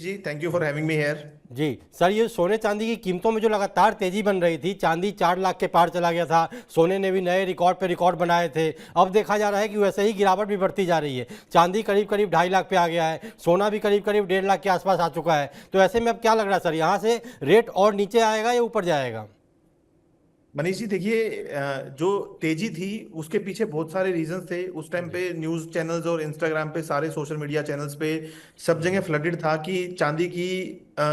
Ji, thank you for having me here. जी sir, ये सोने चांदी की कीमतों में जो लगातार तेजी बन रही थी, चांदी 4 लाख के पार चला गया था, सोने ने भी नए रिकॉर्ड पे रिकॉर्ड बनाए थे। अब देखा जा रहा है कि वैसे ही गिरावट भी बढ़ती जा रही है। चांदी करीब करीब 2.5 लाख पे आ गया है, सोना भी करीब करीब 1.5 लाख के आसपास आ चुका है। तो ऐसे में अब क्या लग रहा है सर, यहाँ से रेट और नीचे आएगा या ऊपर जाएगा? मनीष जी देखिए, जो तेजी थी उसके पीछे बहुत सारे रीजंस थे। उस टाइम जी। पे न्यूज़ चैनल्स और इंस्टाग्राम पे सारे सोशल मीडिया चैनल्स पे सब जगह फ्लडेड था कि चांदी की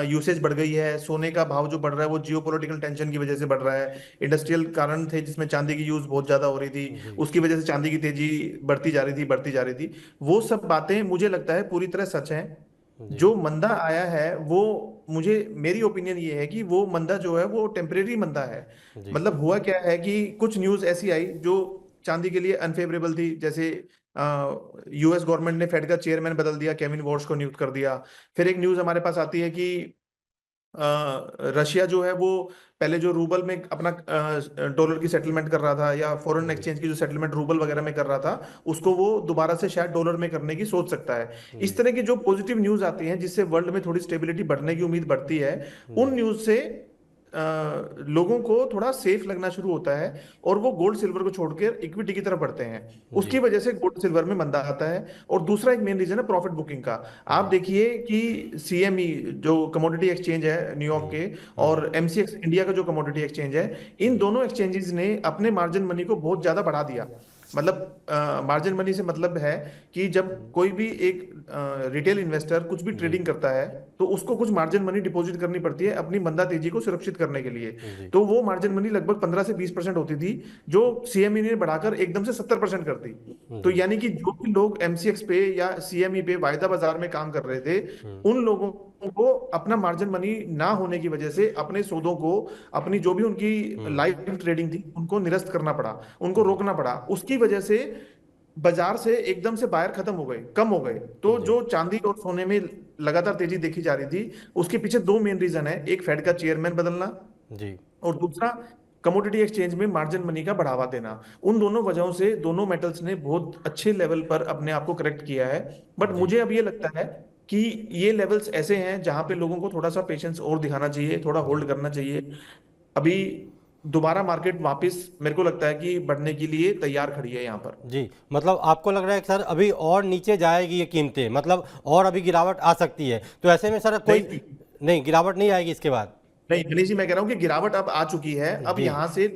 यूसेज बढ़ गई है। सोने का भाव जो बढ़ रहा है वो जियो पॉलिटिकल टेंशन की वजह से बढ़ रहा है। इंडस्ट्रियल कारण थे जिसमें चांदी की यूज बहुत ज्यादा हो रही थी, जी। उसकी वजह से चांदी की तेजी बढ़ती जा रही थी, बढ़ती जा रही थी। वो सब बातें मुझे लगता है पूरी तरह सच हैं। जी। जो मंदा आया है वो, मुझे मेरी ओपिनियन ये है कि वो मंदा जो है वो टेम्परेरी मंदा है। जी। मतलब हुआ क्या है कि कुछ न्यूज ऐसी आई जो चांदी के लिए अनफेवरेबल थी। जैसे यूएस गवर्नमेंट ने फेड का चेयरमैन बदल दिया, केविन वॉर्श को नियुक्त कर दिया। फिर एक न्यूज हमारे पास आती है कि रशिया जो है वो पहले जो रूबल में अपना डॉलर की सेटलमेंट कर रहा था, या फॉरेन जी। एक्सचेंज की जो सेटलमेंट रूबल वगैरह में कर रहा था, उसको वो दोबारा से शायद डॉलर में करने की सोच सकता है। इस जी। तरह की जो पॉजिटिव न्यूज आती हैं जिससे वर्ल्ड में थोड़ी स्टेबिलिटी बढ़ने की उम्मीद बढ़ती है, उन जी। न्यूज से लोगों को थोड़ा सेफ लगना शुरू होता है और वो गोल्ड सिल्वर को छोड़कर इक्विटी की तरफ बढ़ते हैं। उसकी जी। वजह से गोल्ड सिल्वर में मंदा आता है। और दूसरा एक मेन रीजन है प्रॉफिट बुकिंग का। आप जी। देखिए कि सीएमई जो कमोडिटी एक्सचेंज है न्यूयॉर्क हम्म। के, हम्म। और एमसीएक्स इंडिया का जो कमोडिटी एक्सचेंज है, इन जी। दोनों एक्सचेंजेस ने अपने मार्जिन मनी को बहुत ज्यादा बढ़ा दिया। मतलब मार्जिन मनी से मतलब है कि जब कोई भी एक रिटेल इन्वेस्टर कुछ भी जी। ट्रेडिंग करता है तो उसको कुछ मार्जिन मनी डिपॉजिट करनी पड़ती है अपनी मंदा तेजी को सुरक्षित करने के लिए। जी। तो वो मार्जिन मनी लगभग 15 से 20% होती थी, जो सीएमई ने बढ़ाकर एकदम से 70% कर दी। तो जी। यानी कि जो भी लोग एमसीएक्स पे या सीएमई पे वायदा बाजार में काम कर रहे थे, उन लोगों को अपना मार्जिन मनी ना होने की वजह से अपने सौदों को, अपनी जो भी उनकी हम्म। लाइव ट्रेडिंग थी, उनको निरस्त करना पड़ा, उनको जी। रोकना पड़ा। उसकी वजह से बाजार से एकदम से बायर खत्म हो गए, कम हो गए। तो जी। जो चांदी और सोने में लगातार तेजी देखी जा रही थी, उसके पीछे दो मेन रीजन है। एक फेड का चेयरमैन बदलना, जी। और दूसरा कमोडिटी एक्सचेंज में मार्जिन मनी का बढ़ावा देना। उन दोनों वजहों से दोनों मेटल्स ने बहुत अच्छे लेवल पर अपने आप को करेक्ट किया है। बट जी। मुझे अब ये लगता है कि ये लेवल्स ऐसे हैं जहां पे लोगों को थोड़ा सा पेशेंस और दिखाना चाहिए, थोड़ा जी। होल्ड करना चाहिए। अभी दोबारा मार्केट वापस मेरे को लगता है कि बढ़ने के लिए तैयार खड़ी है यहाँ पर। जी, मतलब आपको लग रहा है कि सर अभी और नीचे जाएगी ये कीमतें, मतलब और अभी गिरावट आ सकती है? तो ऐसे में सर कोई नहीं नहीं, गिरावट नहीं आएगी इसके बाद? नहीं मनीष जी, मैं कह रहा हूँ कि गिरावट अब आ चुकी है। अब जी। यहाँ से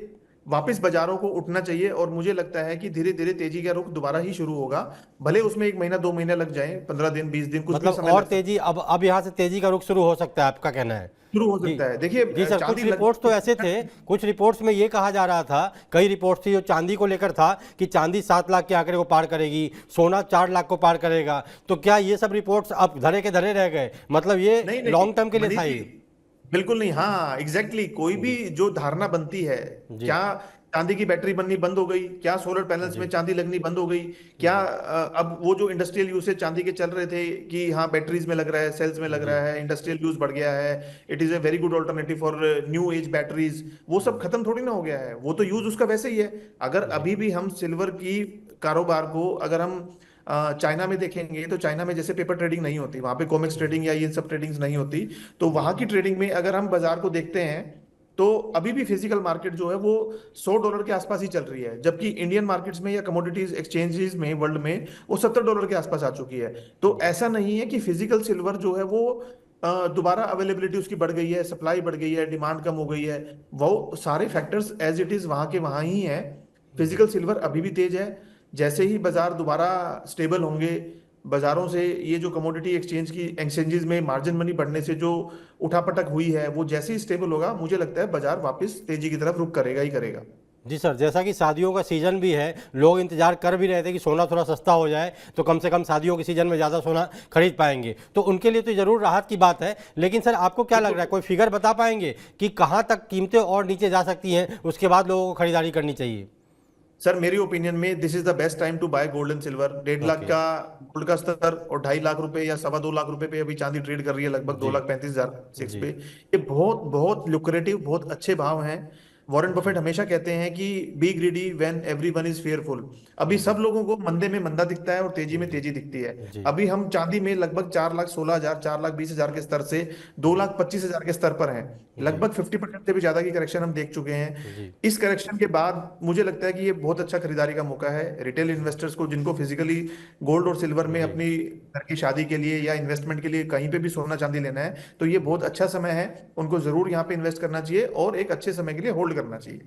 वापस बाजारों को उठना चाहिए, और मुझे लगता है कि धीरे धीरे तेजी का रुख दोबारा ही शुरू होगा। भले उसमें 1 महीना 2 महीने लग जाए, 15 दिन 20 दिन, कुछ भी मतलब समय और लग सकता तेजी, अब यहाँ से तेजी का रुख शुरू हो सकता है, आपका कहना है? है, शुरू हो जी। सकता है। जी देखिए सर, कुछ चांदी रिपोर्ट्स तो ऐसे थे, लगभग कुछ रिपोर्ट्स में ये कहा जा रहा था, कई रिपोर्ट्स थी जो चांदी को लेकर था कि चांदी 7 लाख के आंकड़े को पार करेगी, सोना 4 लाख को पार करेगा। तो क्या ये सब रिपोर्ट्स अब धरे के धरे रह गए? मतलब ये नहीं नहीं लॉन्ग टर्म के लिए मनीष था जी, ये? बिल्कुल नहीं। हाँ एग्जैक्टली कोई भी जी। जो धारणा बनती है, जी। क्या चांदी की बैटरी बननी बंद हो गई, क्या सोलर पैनल्स में जी। चांदी लगनी बंद हो गई, क्या जी। अब वो जो इंडस्ट्रियल यूसेज चांदी के चल रहे थे कि हाँ बैटरीज में लग रहा है, सेल्स में लग जी। रहा है, इंडस्ट्रियल यूज बढ़ गया है, it is a very good alternative for new age batteries, वो सब खत्म थोड़ी ना हो गया है। वो तो यूज उसका वैसे ही है। अगर जी। अभी भी हम सिल्वर की कारोबार को अगर हम चाइना में देखेंगे, तो चाइना में जैसे पेपर ट्रेडिंग नहीं होती, वहां पे कॉमेक्स ट्रेडिंग या ये सब ट्रेडिंग्स नहीं होती। तो जी। वहां की ट्रेडिंग में अगर हम बाजार को देखते हैं, तो अभी भी फिजिकल मार्केट जो है वो $100 के आसपास ही चल रही है, जबकि इंडियन मार्केट्स में या कमोडिटीज एक्सचेंजेस में वर्ल्ड में वो $70 के आसपास आ चुकी है। तो जी। ऐसा नहीं है कि फिजिकल सिल्वर जो है वो दोबारा अवेलेबिलिटी उसकी बढ़ गई है, सप्लाई बढ़ गई है, डिमांड कम हो गई है। वो सारे फैक्टर्स एज इट इज वहां के वहां ही है। जी। फिजिकल सिल्वर अभी भी तेज है। जैसे ही बाजार दोबारा स्टेबल होंगे, बाजारों से ये जो कमोडिटी एक्सचेंजेस में मार्जिन मनी बढ़ने से जो उठापटक हुई है, वो जैसे ही स्टेबल होगा, मुझे लगता है बाजार वापस तेजी की तरफ रुख करेगा ही करेगा। जी सर, जैसा कि शादियों का सीज़न भी है, लोग इंतजार कर भी रहे थे कि सोना थोड़ा सस्ता हो जाए तो कम से कम शादियों के सीज़न में ज़्यादा सोना खरीद पाएंगे, तो उनके लिए तो ज़रूर राहत की बात है। लेकिन सर आपको क्या लग रहा है, बिल्कुल कोई फिगर बता पाएंगे कि कहाँ तक कीमतें और नीचे जा सकती हैं, उसके बाद लोगों को खरीदारी करनी चाहिए? सर, मेरी ओपिनियन में this is the best time to buy gold and silver. 1.5 lakh okay. का गोल्ड का स्तर और 2.5 लाख रुपए या 2.25 लाख रुपए पे अभी चांदी ट्रेड कर रही है, लगभग दो जी। लाख 35 हजार सिक्स जी। पे। ये बहुत बहुत लुक्रेटिव, बहुत अच्छे भाव हैं। वॉरेन बफेट हमेशा कहते हैं कि B greedy when everyone is fearful. अभी जी सब लोगों को मंदे में मंदा दिखता है और तेजी में जी तेजी दिखती है। जी अभी हम चांदी में लगभग 4,16,000 4,20,000 के स्तर से दो जी लाख पच्चीस हजार के स्तर पर हैं। जी लगभग 50% से भी ज्यादा की करेक्शन हम देख चुके हैं। जी इस करेक्शन के बाद मुझे लगता है कि ये बहुत अच्छा खरीदारी का मौका है रिटेल इन्वेस्टर्स को, जिनको फिजिकली गोल्ड और सिल्वर में जी अपनी घर की शादी के लिए या इन्वेस्टमेंट के लिए कहीं पे भी सोना चांदी लेना है, तो ये बहुत अच्छा समय है। उनको जरूर यहाँ पे इन्वेस्ट करना चाहिए और एक अच्छे समय के लिए होल्ड करना चाहिए।